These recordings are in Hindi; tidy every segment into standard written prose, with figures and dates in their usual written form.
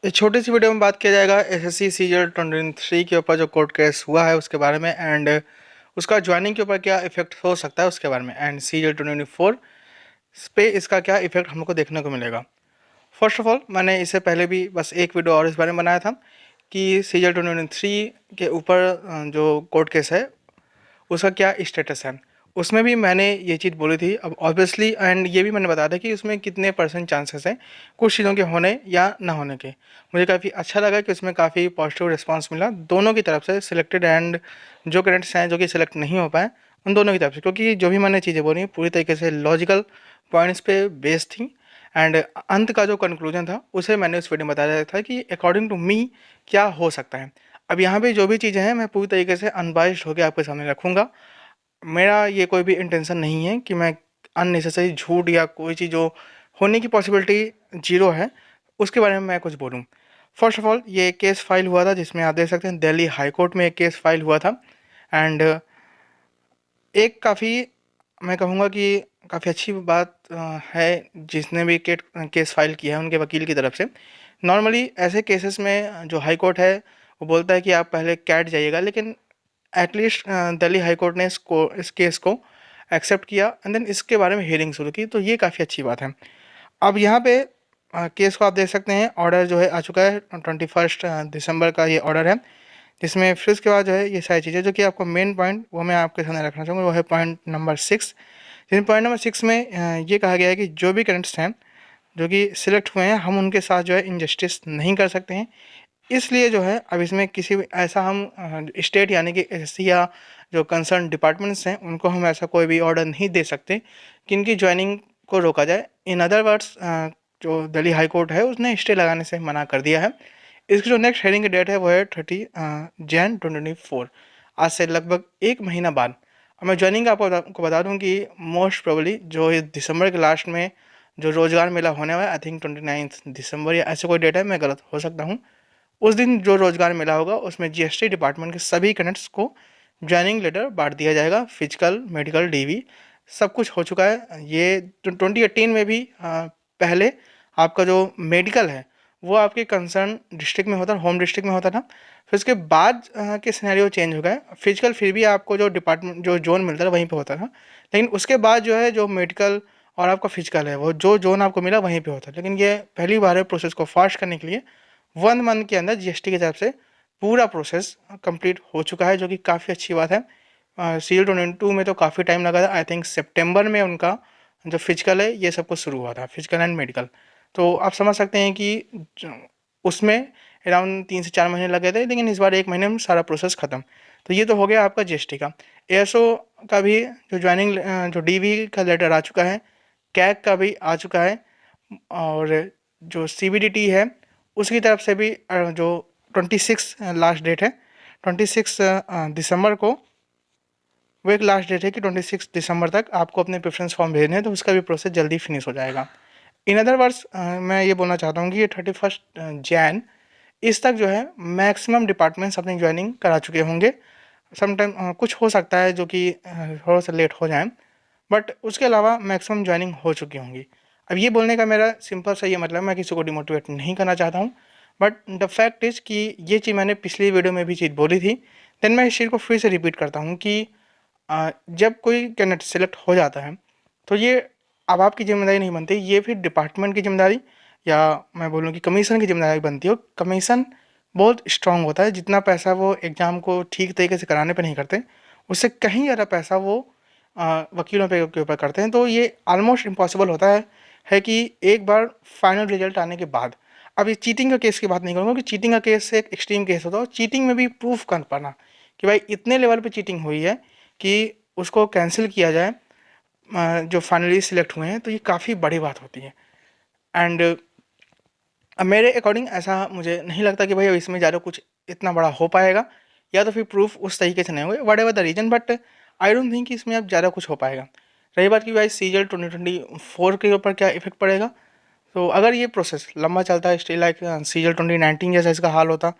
इस छोटी सी वीडियो में बात किया जाएगा एसएससी सीजीएल 23 के ऊपर जो कोर्ट केस हुआ है उसके बारे में एंड उसका ज्वाइनिंग के ऊपर क्या इफेक्ट हो सकता है उसके बारे में एंड सीजीएल 24 पे इसका क्या इफेक्ट हमको देखने को मिलेगा। फर्स्ट ऑफ ऑल मैंने इससे पहले भी बस एक वीडियो और इस बारे में बनाया था कि सीजीएल 23 के ऊपर जो कोर्ट केस है उसका क्या स्टेटस है। उसमें भी मैंने ये चीज़ बोली थी अब ऑब्वियसली एंड ये भी मैंने बताया था कि उसमें कितने परसेंट चांसेस हैं कुछ चीज़ों के होने या ना होने के। मुझे काफ़ी अच्छा लगा कि उसमें काफ़ी पॉजिटिव रिस्पांस मिला दोनों की तरफ से, सिलेक्टेड एंड जो कैंडिडेट्स हैं जो कि सिलेक्ट नहीं हो पाए उन दोनों की तरफ से, क्योंकि जो भी मैंने चीज़ें बोली पूरी तरीके से लॉजिकल पॉइंट्स पे बेस्ड थी। एंड अंत का जो कंक्लूजन था उसे मैंने उस वीडियो में बताया था कि अकॉर्डिंग टू मी क्या हो सकता है। अब यहाँ पे जो भी चीज़ें हैं मैं पूरी तरीके से अनबाइस्ड होकर आपके सामने रखूँगा। मेरा ये कोई भी इंटेंशन नहीं है कि मैं अननेसेसरी झूठ या कोई चीज़ जो होने की पॉसिबिलिटी ज़ीरो है उसके बारे में मैं कुछ बोलूँ। फर्स्ट ऑफ ऑल ये केस फाइल हुआ था जिसमें आप देख सकते हैं दिल्ली हाई कोर्ट में एक केस फाइल हुआ था एंड एक काफ़ी मैं कहूँगा कि काफ़ी अच्छी बात है जिसने भी केस फाइल किया है उनके वकील की तरफ से। नॉर्मली ऐसे केसेस में जो हाई कोर्ट है वो बोलता है कि आप पहले कैट जाइएगा, लेकिन एटलीस्ट दिल्ली हाई कोर्ट ने इस केस को एक्सेप्ट किया एंड देन इसके बारे में हियरिंग शुरू की, तो ये काफ़ी अच्छी बात है। अब यहाँ पे केस को आप देख सकते हैं, ऑर्डर जो है आ चुका है 21 दिसंबर का ये ऑर्डर है, जिसमें फिर उसके बाद जो है ये सारी चीज़ें जो कि आपको मेन पॉइंट वो मैं आपके सामने रखना चाहूँगा, वो है पॉइंट नंबर 6। जिस पॉइंट नंबर 6 में ये कहा गया है कि जो भी कैंडिडेट्स हैं जो कि सिलेक्ट हुए हैं हम उनके साथ जो है इनजस्टिस नहीं कर सकते हैं। इसलिए जो है अब इसमें किसी भी ऐसा हम स्टेट यानी कि एसएससी या जो कंसर्न डिपार्टमेंट्स हैं उनको हम ऐसा कोई भी ऑर्डर नहीं दे सकते कि इनकी ज्वाइनिंग को रोका जाए। इन अदर वर्ड्स जो दिल्ली हाई कोर्ट है उसने स्टे लगाने से मना कर दिया है। इसकी जो नेक्स्ट हेयरिंग की डेट है वो है 30 जैन 2024, आज से लगभग एक महीना बाद। अब मैं ज्वाइनिंग आपको बता दूं कि मोस्ट प्रोबेबली जो इस दिसंबर के लास्ट में जो रोज़गार मेला होने वाला है, आई थिंक 29 दिसंबर या ऐसे कोई डेट है, मैं गलत हो सकता हूँ। उस दिन जो रोज़गार मेला होगा उसमें जीएसटी डिपार्टमेंट के सभी कैडेट्स को ज्वाइनिंग लेटर बांट दिया जाएगा। फिजिकल, मेडिकल, डीवी सब कुछ हो चुका है। ये 2018 में भी पहले आपका जो मेडिकल है वो आपके कंसर्न डिस्ट्रिक्ट में होता, होम डिस्ट्रिक्ट में होता था। फिर उसके बाद के सिनेरियो चेंज हो गए। फिजिकल फिर भी आपको जो डिपार्टमेंट जो जोन मिलता था वहीं पे होता था, लेकिन उसके बाद जो है जो मेडिकल और आपका फिजिकल है वो जो जोन आपको मिला वहीं पे होता है। लेकिन ये पहली बार है प्रोसेस को फास्ट करने के लिए 1 मंथ के अंदर जीएसटी की तरफ से पूरा प्रोसेस कंप्लीट हो चुका है, जो कि काफ़ी अच्छी बात है। सील 22 में तो काफ़ी टाइम लगा था, आई थिंक सितंबर में उनका जो फिजिकल है ये सब कुछ शुरू हुआ था, फिजिकल एंड मेडिकल। तो आप समझ सकते हैं कि उसमें अराउंड 3 से 4 महीने लगे थे, लेकिन इस बार एक महीने में सारा प्रोसेस ख़त्म। तो ये तो हो गया आपका जीएसटी का। एएसओ का भी जो ज्वाइनिंग जो डीवी का लेटर आ चुका है, कैग का भी आ चुका है, और जो सीबीडीटी है उसकी तरफ से भी जो 26 लास्ट डेट है, 26 दिसंबर को वो एक लास्ट डेट है कि 26 दिसंबर तक आपको अपने प्रेफरेंस फॉर्म भेजने हैं, तो उसका भी प्रोसेस जल्दी फिनिश हो जाएगा। इन अदर वर्ड्स मैं ये बोलना चाहता हूँ कि ये 31 जैन इस तक जो है मैक्सिमम डिपार्टमेंट्स अपनी ज्वाइनिंग करा चुके होंगे। समटाइम कुछ हो सकता है जो कि थोड़ा सा लेट हो जाए, बट उसके अलावा मैक्सिमम ज्वाइनिंग हो चुकी होंगी। अब ये बोलने का मेरा सिंपल सा ये मतलब, मैं किसी को डिमोटिवेट नहीं करना चाहता हूँ, बट द फैक्ट इज़ कि ये चीज़ मैंने पिछली वीडियो में भी चीज़ बोली थी। देन मैं इस चीज़ को फिर से रिपीट करता हूँ कि जब कोई कैंडिडेट सेलेक्ट हो जाता है तो ये अब आपकी जिम्मेदारी नहीं बनती, ये फिर डिपार्टमेंट की जिम्मेदारी या मैं बोलूँ कि कमीशन की जिम्मेदारी बनती है। कमीशन बहुत स्ट्रांग होता है, जितना पैसा वो एग्ज़ाम को ठीक तरीके से कराने पे नहीं करते उससे कहीं ज़्यादा पैसा वो वकीलों पे के ऊपर करते हैं। तो ये ऑलमोस्ट इम्पॉसिबल होता है कि एक बार फाइनल रिजल्ट आने के बाद, अब ये चीटिंग का केस की बात नहीं करूँगा कि चीटिंग का केस एक एक्सट्रीम केस होता है, और चीटिंग में भी प्रूफ कर पाना कि भाई इतने लेवल पे चीटिंग हुई है कि उसको कैंसिल किया जाए जो फाइनली सिलेक्ट हुए हैं, तो ये काफ़ी बड़ी बात होती है। एंड अब मेरे अकॉर्डिंग ऐसा मुझे नहीं लगता कि भाई अब इसमें ज़्यादा कुछ इतना बड़ा हो पाएगा, या तो फिर प्रूफ उस तरीके से नहीं होगा, whatever the reason, but I don't think कि इसमें अब ज़्यादा कुछ हो पाएगा। रही बात कि भाई सीजल 2024 के ऊपर क्या इफेक्ट पड़ेगा, तो अगर ये प्रोसेस लंबा चलता है स्टिल लाइक सीजल 2019 जैसा इसका हाल होता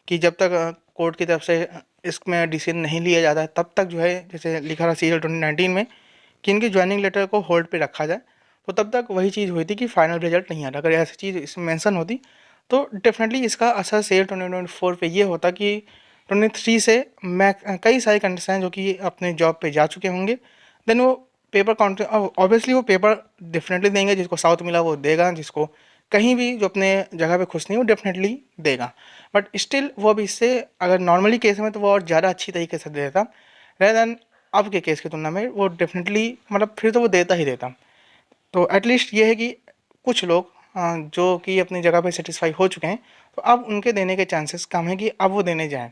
कि जब तक कोर्ट की तरफ से इसमें डिसीजन नहीं लिया जाता है तब तक जो है जैसे लिखा रहा सीजल 2019 में कि इनकी ज्वाइनिंग लेटर को होल्ड पे रखा जाए, तो तब तक वही चीज़ हुई थी कि फाइनल रिजल्ट नहीं आ रहा। अगर ऐसी चीज़ इसमें मेंशन होती तो डेफिनेटली इसका असर सेल 2024 पे ये होता कि 23 से मैं कई सारे कंटेस्टेंट हैं जो कि अपने जॉब पे जा चुके होंगे, देन वो पेपर काउंट ऑब्वियसली वो पेपर डेफिनेटली देंगे, जिसको साउथ मिला वो देगा, जिसको कहीं भी जो अपने जगह पे खुश नहीं वो डेफिनेटली देगा। बट स्टिल वो अभी इससे अगर नॉर्मली केस में तो वो और ज़्यादा अच्छी तरीके से दे देता, रेदर देन अब के केस की तुलना में वो डेफिनेटली मतलब फिर तो वो देता ही देता। तो एटलीस्ट ये है कि कुछ लोग जो कि अपनी जगह पे सेटिस्फाई हो चुके हैं, तो अब उनके देने के चांसेस कम है कि अब वो देने जाएँ।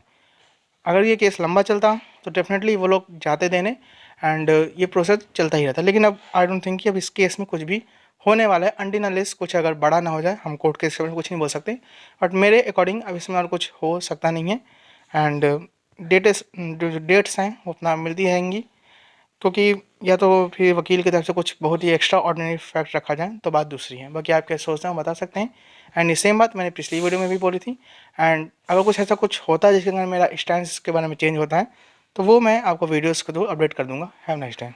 अगर ये केस लंबा चलता तो डेफिनेटली वो लोग जाते देने, एंड ये प्रोसेस चलता ही रहता। लेकिन अब आई डोंट थिंक कि अब इस केस में कुछ भी होने वाला है, अनटिल अनलेस कुछ अगर बड़ा ना हो जाए। हम कोर्ट केस में कुछ नहीं बोल सकते, बट मेरे अकॉर्डिंग अब इसमें और कुछ हो सकता नहीं है। एंड डेट्स जो डेट्स हैं वो अपना मिलती रहेंगी, क्योंकि या तो फिर वकील की तरफ से कुछ बहुत ही एक्स्ट्रा ऑर्डिनरी फैक्ट रखा जाए तो बात दूसरी है। बाकी आप क्या सोचते हैं वो बता सकते हैं। एंड ये सेम बात मैंने पिछली वीडियो में भी बोली थी। एंड अगर कुछ ऐसा कुछ होता है जिसके अंदर मेरा स्टैंड के बारे में चेंज होता है, तो वो मैं आपको वीडियोज़ के थ्रू अपडेट कर दूँगा। Have nice time.